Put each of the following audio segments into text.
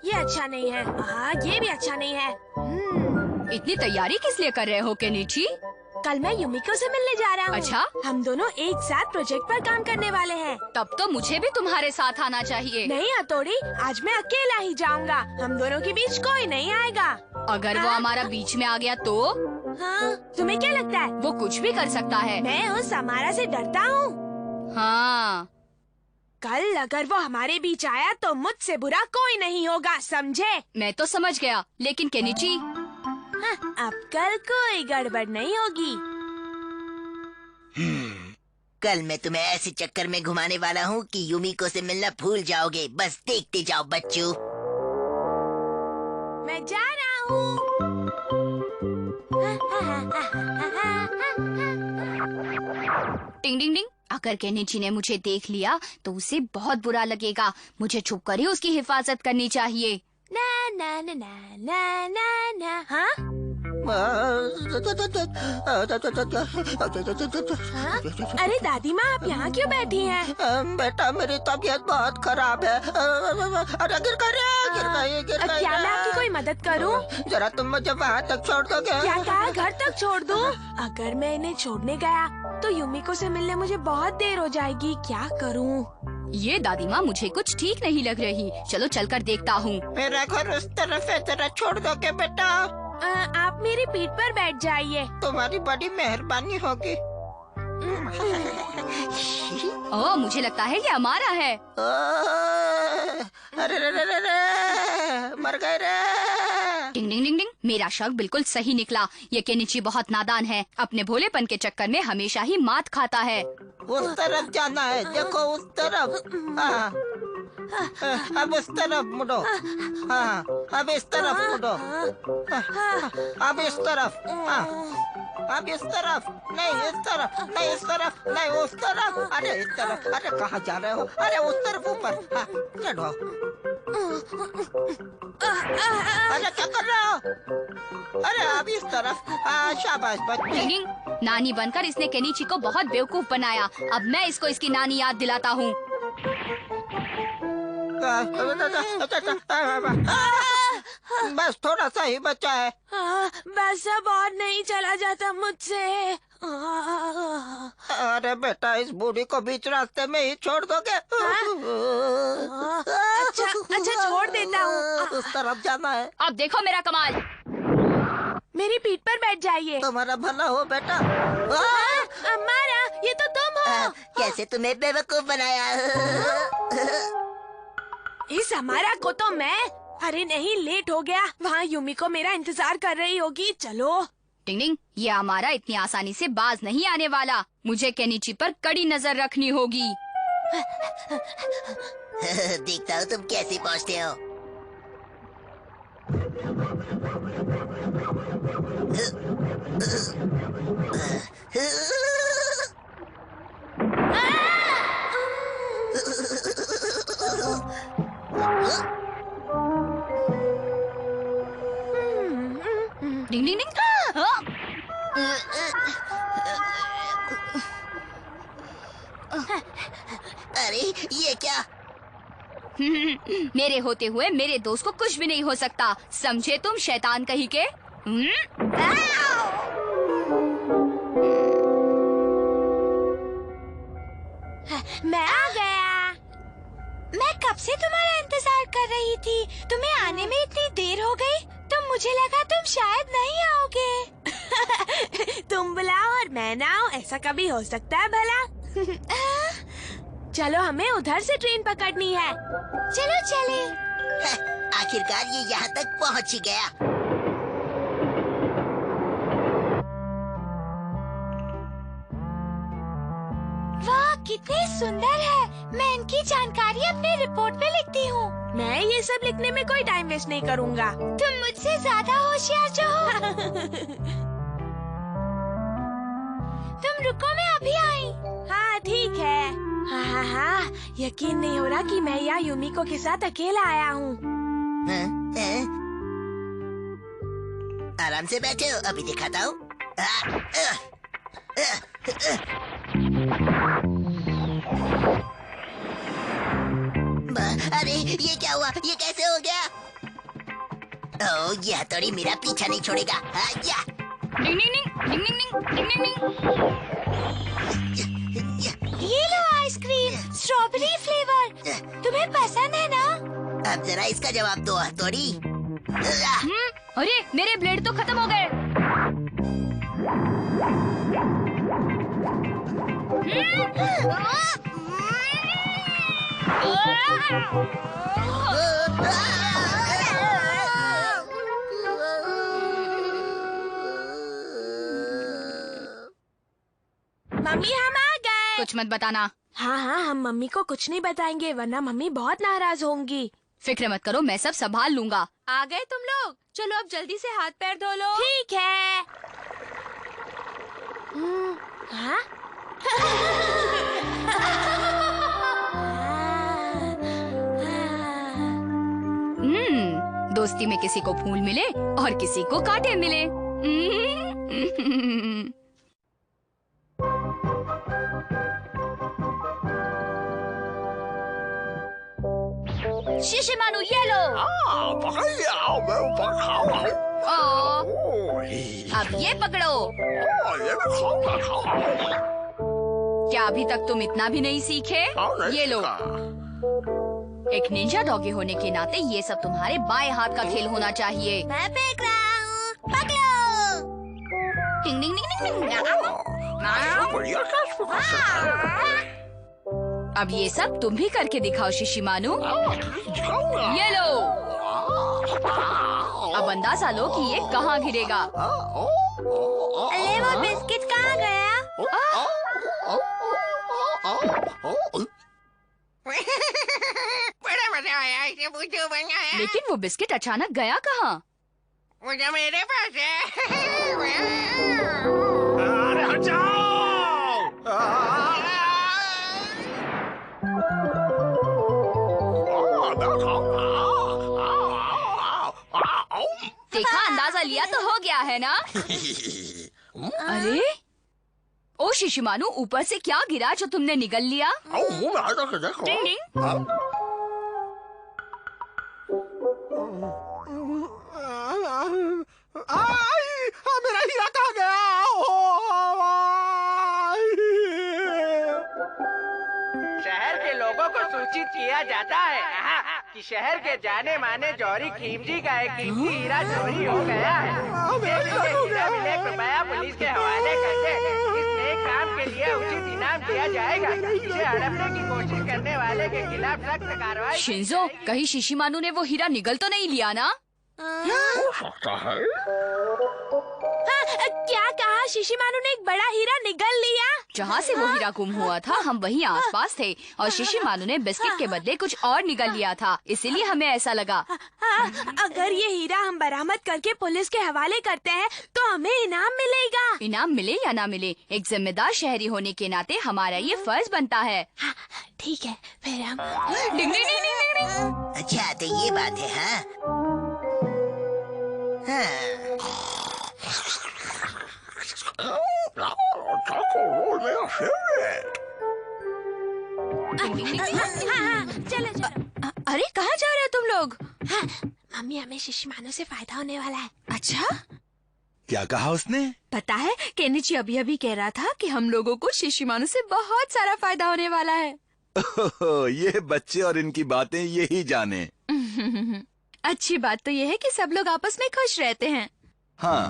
ये अच्छा नहीं है। हाँ, ये भी अच्छा नहीं है। इतनी तैयारी किस लिए कर रहे हो केनिची? कल मैं युमिको से मिलने जा रहा हूँ। अच्छा? हम दोनों एक साथ प्रोजेक्ट पर काम करने वाले हैं। तब तो मुझे भी तुम्हारे साथ आना चाहिए। नहीं हथौड़ी, आज मैं अकेला ही जाऊँगा। हम दोनों के बीच कोई नहीं आएगा। अगर वो हमारा बीच में आ गया तो? हाँ, तुम्हें क्या लगता है? वो कुछ भी कर सकता है। मैं उस हमारा से डरता हूँ। हाँ। कल अगर वो हमारे बीच आया तो मुझसे बुरा कोई नहीं होगा, समझे? मैं तो समझ गया, लेकिन केनिची। हाँ, अब कल कोई गड़बड़ नहीं होगी। कल मैं तुम्हें ऐसे चक्कर में घुमाने वाला हूँ कि युमिको से मिलना भूल जाओगे। बस देखते जाओ बच्चों। मैं जा रहा हूँ। टिंग टिंग टिंग। अगर केनिची ने मुझे देख लिया तो उसे बहुत बुरा लगेगा। मुझे छुप कर ही उसकी हिफाजत करनी चाहिए। ना ना ना ना ना ना ना। हाँ? हाँ? अरे दादी माँ, आप यहाँ क्यों बैठी हैं? बेटा, मेरी तबीयत बहुत खराब है। अरे गिर गई। क्या मैं आपकी कोई मदद करूँ? जरा तुम मुझे वहाँ तक छोड़ दोगे? क्या कहा, घर तक छोड़ दूँ? अगर मैं इन्हें छोड़ने गया तो युमिको से मिलने मुझे बहुत देर हो जाएगी। क्या करूँ? ये दादी माँ मुझे कुछ ठीक नहीं लग रही। चलो चलकर देखता हूँ। मेरा घर उस तरफ है, जरा छोड़ दोगे बेटा? आप मेरी पीठ पर बैठ जाइए। तुम्हारी बड़ी मेहरबानी होगी। ओह, मुझे लगता है ये हमारा है। अरे रे, मर गए रे। टिंग टिंग टिंग टिंग। मेरा शक बिल्कुल सही निकला। ये केनिची बहुत नादान है। अपने भोलेपन के चक्कर में हमेशा ही मात खाता है। उस तरफ जाना है, देखो उस तरफ। हाँ, अब उस तरफ मुड़ो। हाँ, अब इस तरफ मुड़ो। अब इस तरफ। हाँ, अब इस तरफ नहीं, इस तरफ नहीं, इस तरफ नहीं, उस तरफ। अरे इस तरफ। अरे कहाँ जा रहे हो? अरे उस तरफ ऊपर। हाँ, चढ़ो। अरे क्या कर रहे हो? अरे अब इस तरफ। हाँ, शाबाश बच्चे। टिंग टिंग। नानी बनकर इसने केनिची को बहुत बेवकूफ बनाया। अब मैं इसको इसकी नानी याद दिलाता हूँ। बस थोड़ा सा ही बचा है। बस अब और नहीं चला जाता मुझसे। अरे बेटा, इस बूढ़ी को बीच रास्ते में ही छोड़ दोगे? अच्छा छोड़ देता हूँ। उस तरफ जाना है। अब देखो मेरा कमाल। मेरी पीठ पर बैठ जाइए। तुम्हारा भला हो बेटा। अम्मारा, ये तो तुम हो। कैसे तुम्हें बेवकूफ बनाया? इस हमारा को तो मैं। अरे नहीं, लेट हो गया। वहाँ युमिको मेरा इंतजार कर रही होगी। चलो। टिंग टिंग। ये हमारा इतनी आसानी से बाज नहीं आने वाला। मुझे केनिची पर कड़ी नजर रखनी होगी। देखता हूँ तुम कैसे पहुँचते हो। डिंग डिंग डिंग। अरे ये क्या? मेरे होते हुए मेरे दोस्त को कुछ भी नहीं हो सकता, समझे तुम शैतान कहीं के? मैं आ गया। मैं कब से तुम्हारा इंतजार कर रही थी। तुम्हें आने में इतनी देर हो गई तो मुझे लगा तुम शायद नहीं आओगे। तुम बुलाओ और मैं ना आऊं, ऐसा कभी हो सकता है भला? चलो, हमें उधर से ट्रेन पकड़नी है। चलो चले। आखिरकार ये यहाँ तक पहुँच ही गया। वाह, कितनी सुंदर है। मैं इनकी जानकारी अपनी रिपोर्ट में लिखती हूँ। मैं ये सब लिखने में कोई टाइम वेस्ट नहीं करूँगा। तुम मुझसे ज्यादा होशियार जो हो। तुम रुको, मैं अभी आई। हाँ ठीक है। हाँ, यकीन नहीं हो रहा कि मैं यहाँ युमिको के साथ अकेला आया हूँ। आराम से बैठे हो, अभी दिखाता हूँ। अरे ये क्या हुआ, ये कैसे हो गया? ओह, ये हथौड़ी मेरा पीछा नहीं छोड़ेगा। या। डिंग डिंग डिंग डिंग डिंग डिंग डिंग डिंग। ये लो आइसक्रीम, स्ट्रॉबेरी फ्लेवर। तुम्हें पसंद है ना? अब जरा इसका जवाब दो हथौड़ी। अरे मेरे ब्लेड तो खत्म हो गए। मम्मी हम आ गए। कुछ मत बताना। हाँ हाँ, हम मम्मी को कुछ नहीं बताएंगे वरना मम्मी बहुत नाराज होंगी। फिक्र मत करो, मैं सब संभाल लूंगा। आ गए तुम लोग? चलो अब जल्दी से हाथ पैर धो लो। ठीक है। हाँ? दोस्ती में किसी को फूल मिले और किसी को कांटे मिले। शिशिमानु ये लो। अब ये पकड़ो। क्या अभी तक तुम इतना भी नहीं सीखे? ये लो। एक निंजा डॉगी होने के नाते ये सब तुम्हारे बाएं हाथ का खेल होना चाहिए। मैं फेंक रहा हूँ, पकड़ो। टिंग टिंग टिंग टिंग। अब ये सब तुम भी करके दिखाओ शिशिमानु। ये लो। अब अंदाजा लो कि ये कहाँ गिरेगा। अरे वो बिस्किट कहाँ गया? बड़ा मजा आया इसे मुझे बनाया। लेकिन वो बिस्किट अचानक गया कहाँ? मुझे मेरे पास है। अरे हटाओ! देखा, अंदाजा लिया तो हो गया है ना? अरे ओ शिशिमानु, ऊपर से क्या गिरा जो तुमने निगल लिया? टिंग टिंग। मेरा हीरा कहाँ गया? शहर के लोगों को सूचित किया जाता है कि शहर के जाने माने जौहरी खीमजी का एक कीमती हीरा चोरी हो गया है। हीरा मिले कृपया पुलिस के हवाले कर दे। इस नेक काम के लिए उचित इनाम दिया जाएगा। इसे हड़पने की कोशिश करने वाले के खिलाफ सख्त कार्रवाई। शिंजो, कहीं शिशिमानु ने वो हीरा निगल तो नहीं लिया ना? हो सकता है। क्या कहा? शिशिमानु ने एक बड़ा हीरा निगल लिया? जहाँ से वो हीरा गुम हुआ था हम वहीं आसपास थे और शिशिमानु ने बिस्किट के बदले कुछ और निगल लिया था, इसीलिए हमें ऐसा लगा। अगर ये हीरा हम बरामद करके पुलिस के हवाले करते हैं तो हमें इनाम मिलेगा। इनाम मिले या ना मिले, एक जिम्मेदार शहरी होने के नाते हमारा ये फर्ज बनता है। ठीक है, फिर हम डिंग डिंग डिंग डिंग डिंग। अच्छा तो ये बात है। हाँ चलो चलो। अरे कहाँ जा रहे हो तुम लोग? मम्मी, हमें शिशिमानु से फायदा होने वाला है। अच्छा, क्या कहा उसने? पता है केनिची अभी अभी कह रहा था कि हम लोगों को शिशिमानु से बहुत सारा फायदा होने वाला है। ये बच्चे और इनकी बातें यही जाने। अच्छी बात तो ये है कि सब लोग आपस में खुश रहते हैं। हाँ,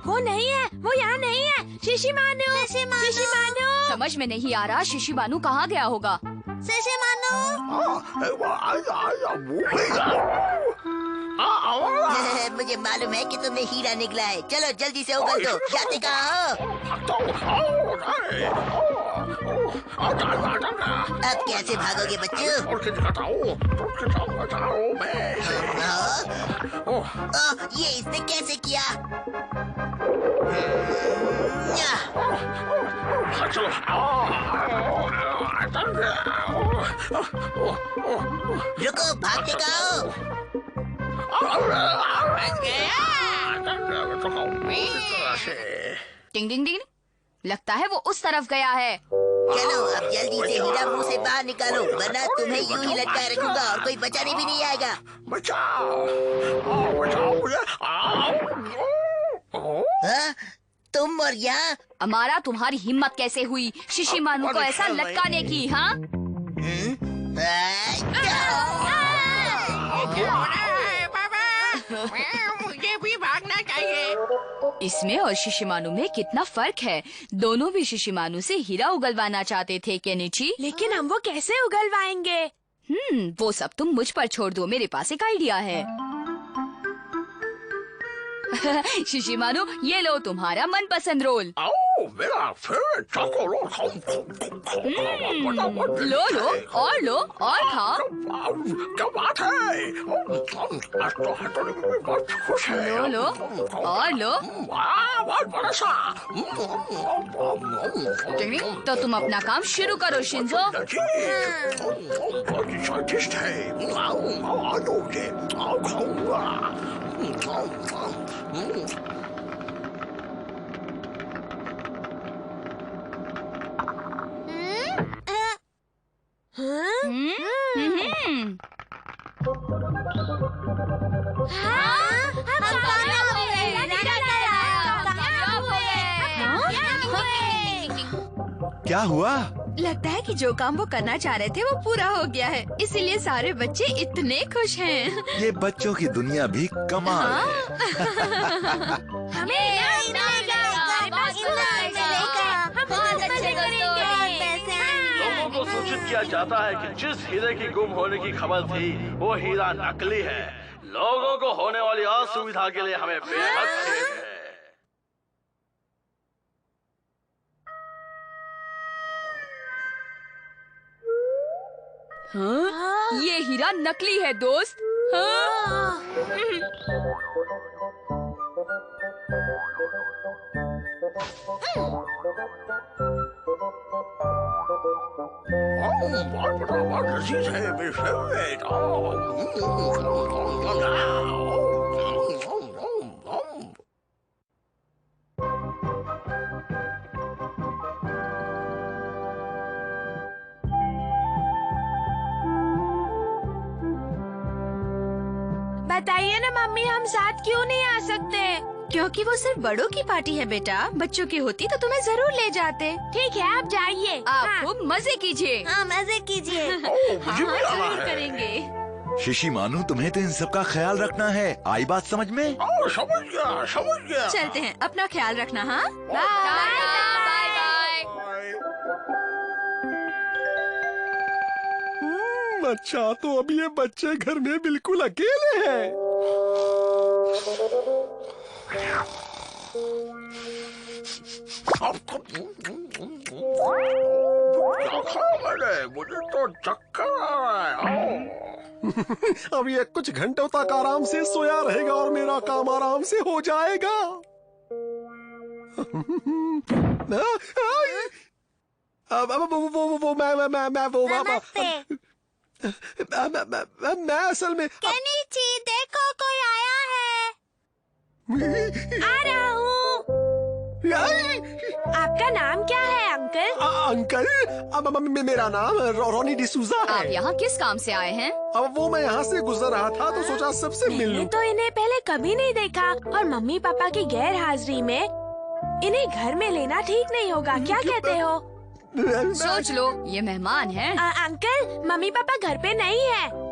वो नहीं है, वो यहाँ नहीं है। शिशिमानु, शिशिमानु, समझ में नहीं आ रहा शिशिमानु कहाँ गया होगा। शिशिमानु। मुझे मालूम है कि तुम्हें हीरा निकला है। चलो जल्दी से उगल दो। जाते कहाँ हो? अब कैसे भागोगे बच्चों? ये इसने कैसे किया? रुको, भागते कहाँ हो? टिंग टिंग टिंग, लगता है वो उस तरफ गया है। चलो अब जल्दी जल्दी से हीरा मुंह से बाहर निकालो, वरना तुम्हें यूं ही लटकाए रखूंगा और कोई बचाने भी नहीं आएगा। बचाओ मुझे। हाँ? तुम और यहाँ? हमारा तुम्हारी हिम्मत कैसे हुई शिशिमानु को ऐसा लटकाने की? हाँ, मुझे भी भागना चाहिए। इसमें और शिशिमानु में कितना फर्क है। दोनों भी शिशिमानु से हीरा उगलवाना चाहते थे केनिची। लेकिन हम वो कैसे उगलवाएंगे? वो सब तुम मुझ पर छोड़ दो, मेरे पास एक आइडिया है। शिशिमानु, ये लो तुम्हारा मनपसंद रोल। मेरा फेवरेट चॉकलेट। लो लो और लो और खाओ। क्या बात है? बहुत खुश है। लो लो और लो। बहुत बड़ा सा। तो तुम अपना काम शुरू करो शिंजो। बहुत स्वादिष्ट है। खाऊंगा। क्या हुआ? लगता है कि जो काम वो करना चाह रहे थे वो पूरा हो गया है, इसीलिए सारे बच्चे इतने खुश हैं। ये बच्चों की दुनिया भी कमाल है। हमें लोगों को सूचित किया जाता है कि जिस हीरे की गुम होने की खबर थी वो हीरा नकली है। लोगों को होने वाली असुविधा के लिए हमें बेहद खेद है। हाँ? ये हीरा नकली है दोस्त। हाँ? बहुत लजीज है। मेरे फेवरेट। बताइए ना मम्मी, हम साथ क्यों नहीं आ सकते? क्योंकि वो सिर्फ बड़ों की पार्टी है बेटा। बच्चों की होती तो तुम्हें जरूर ले जाते। ठीक है, आप जाइए। आप खूब मजे कीजिए। हाँ, मजे कीजिए। मुझे भी आना जरूर है। करेंगे। शिशिमानु, तुम्हें तो इन सब का ख्याल रखना है। आई बात समझ में? समझ गया, समझ गया। चलते हैं, अपना ख्याल रखना। हाँ, बाय बाय। अच्छा, तो अब ये बच्चे घर में बिल्कुल अकेले हैं। क्या खाया मैंने? मुझे तो चक्कर आ रहा है। अब ये कुछ घंटों तक आराम से सोया रहेगा और मेरा काम आराम से हो जाएगा। मैं असल में केनिची, देखो कोई आया है। आ रहा हूँ। आपका नाम क्या है अंकल? अंकल, मेरा नाम रोनी डिसूजा आप है। यहाँ किस काम से आए हैं? अब वो मैं यहाँ से गुजर रहा था तो सोचा सबसे मिल मैंने लूं। तो इन्हें पहले कभी नहीं देखा और मम्मी पापा की गैर हाजिरी में इन्हें घर में लेना ठीक नहीं होगा। क्या कहते हो? सोच लो, ये मेहमान हैं। अंकल, मम्मी पापा घर पे नहीं है।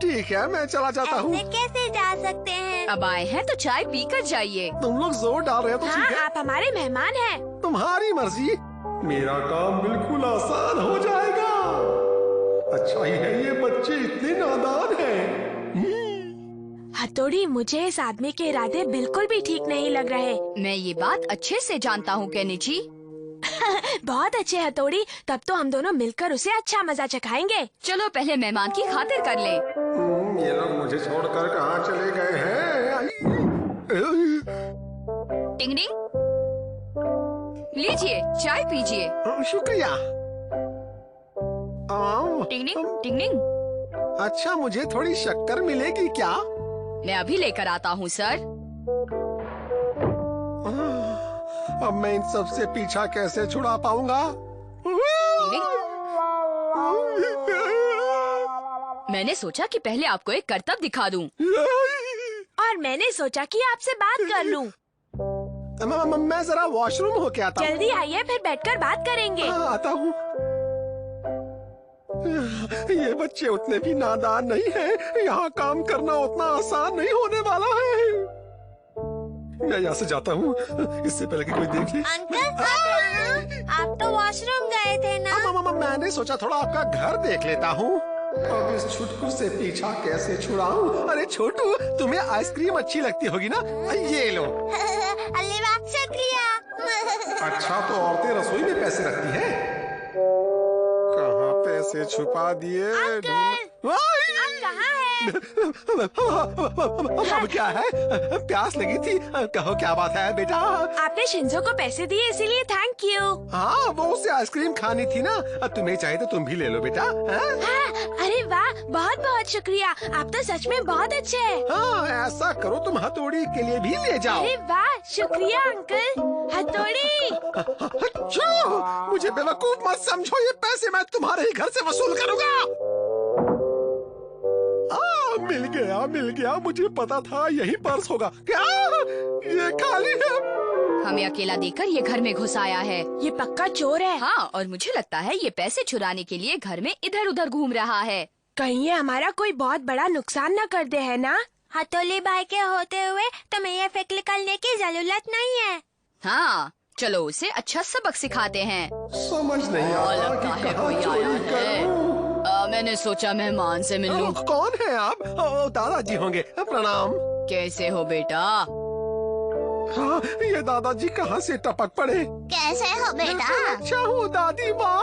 ठीक है, मैं चला जाता हूँ। कैसे जा सकते हैं? अब आए हैं तो चाय पीकर जाइए। तुम लोग जोर डाल रहे हो तो हाँ, ठीक है। आप हमारे मेहमान हैं। तुम्हारी मर्जी। मेरा काम बिल्कुल आसान हो जाएगा। अच्छा ही है ये बच्चे इतने नादान हैं। हथौड़ी, मुझे इस आदमी के इरादे बिल्कुल भी ठीक नहीं लग रहे। मैं ये बात अच्छे से जानता हूँ केनिची। बहुत अच्छे हथौड़ी, तब तो हम दोनों मिलकर उसे अच्छा मजा चखाएंगे। चलो पहले मेहमान की खातिर कर ले। ये लोग मुझे छोड़कर कहाँ चले गए हैं? टिंग टिंग, लीजिए चाय पीजिए। शुक्रिया। टिंग टिंग टिंग टिंग। अच्छा, मुझे थोड़ी शक्कर मिलेगी क्या? मैं अभी लेकर आता हूँ सर। अब मैं इन सब से पीछा कैसे छुड़ा पाऊंगा? टिंग टिंग, मैंने सोचा कि पहले आपको एक करतब दिखा दूं। और मैंने सोचा कि आपसे बात कर लूं। मैं जरा वॉशरूम होके आता हूँ। जल्दी आइए, फिर बैठकर बात करेंगे। हाँ, आता हूँ। ये बच्चे उतने भी नादान नहीं हैं। यहाँ काम करना उतना आसान नहीं होने वाला है। मैं यहाँ से जाता हूँ, इससे पहले कि कोई देख ले। अंकल, आप तो वॉशरूम गए थे ना? मैंने सोचा थोड़ा आपका घर देख लेता हूँ। अब इस छुटकू से पीछा कैसे छुड़ाऊं? अरे छोटू, तुम्हें आइसक्रीम अच्छी लगती होगी ना? ये लो। अरे वाह, शुक्रिया। अच्छा, तो औरतें रसोई में पैसे रखती हैं? कहाँ पैसे छुपा दिए? आप कहाँ हैं? अब क्या है? प्यास लगी थी। कहो क्या बात है बेटा? आपने शिंजो को पैसे दिए, इसीलिए थैंक यू। हाँ, वो उसे आइसक्रीम खानी थी ना। तुम्हें चाहिए तो तुम भी ले लो बेटा। हाँ, अरे वाह, बहुत बहुत शुक्रिया। आप तो सच में बहुत अच्छे हैं। हाँ, ऐसा करो, तुम हथौड़ी के लिए भी ले जाओ। अरे वाह, शुक्रिया अंकल। हथौड़ी। अच्छा, मुझे बेवकूफ मत समझो। ये पैसे मैं तुम्हारे ही घर से वसूल करूँगा। मिल गया। मुझे पता था यही पर्स होगा। क्या ये खाली है? हमें अकेला देखकर ये घर में घुस आया है। ये पक्का चोर है। हाँ, और मुझे लगता है ये पैसे चुराने के लिए घर में इधर उधर घूम रहा है। कहीं ये हमारा कोई बहुत बड़ा नुकसान न कर दे, है ना? हथौली भाई के होते हुए तुम्हें ये फिक्र करने की जरूरत नहीं है। हाँ, चलो उसे अच्छा सबक सिखाते हैं। समझ नहीं आ रहा लगता कि है कहाँ कोई आया चोरी है। करूं। मैंने सोचा मेहमान से मिल लूं। कौन है आप? दादाजी होंगे। प्रणाम। कैसे हो बेटा? हाँ, ये दादाजी कहाँ से टपक पड़े? कैसे हो बेटा? अच्छा हूँ दादी माँ।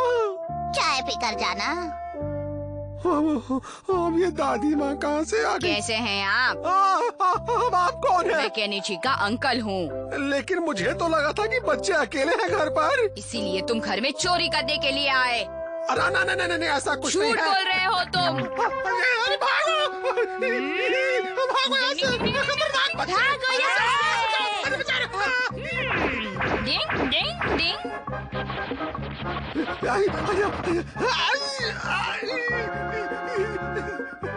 चाय पीकर जाना। अब ये दादी माँ कहाँ से आ गई? कैसे हैं आप? आप कौन है? मैं केनिची का अंकल हूँ। लेकिन मुझे तो लगा था कि बच्चे अकेले हैं घर पर। इसीलिए तुम घर में चोरी करने के लिए आए। अरे नहीं, ऐसा कुछ नहीं झूठ है। बोल रहे हो तुम। अरे भागो! भागो यहाँ से! खतरनाक बच्चे! भागो यहाँ अरे बेचारे! डिंग डिंग डिंग।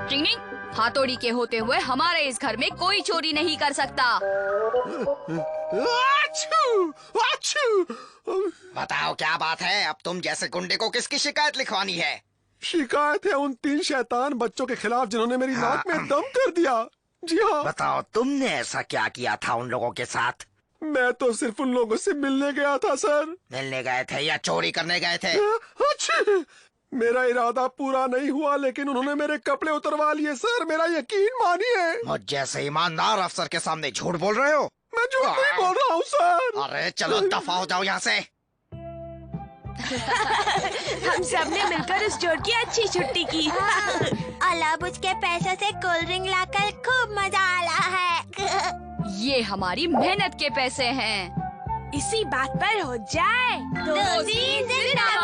डिंग डिंग। हथौड़ी के होते हुए हमारे इस घर में कोई चोरी नहीं कर सकता। बताओ क्या बात है? अब तुम जैसे गुंडे को किसकी शिकायत लिखवानी है? शिकायत है उन 3 शैतान बच्चों के खिलाफ जिन्होंने मेरी नाक में दम कर दिया। जी हाँ। बताओ तुमने ऐसा क्या किया था उन लोगों के साथ? मैं तो सिर्फ उन लोगों से मिलने गया था सर। मिलने गए थे या चोरी करने गए थे? अच्छा, मेरा इरादा पूरा नहीं हुआ, लेकिन उन्होंने मेरे कपड़े उतरवा लिए सर। मेरा यकीन मानिए। मुझ जैसे ईमानदार अफसर के सामने झूठ बोल रहे हो? मैं झूठ नहीं बोल रहा हूँ सर। अरे चलो दफा हो जाओ यहाँ से। हम सब ने मिलकर उस चोर की अच्छी छुट्टी की। अलाब उसके पैसों से कोल्ड ड्रिंक लाकर खूब मजा आ रहा है। ये हमारी मेहनत के पैसे हैं। इसी बात पर हो जाए। दोस्ती जिंदाबाद।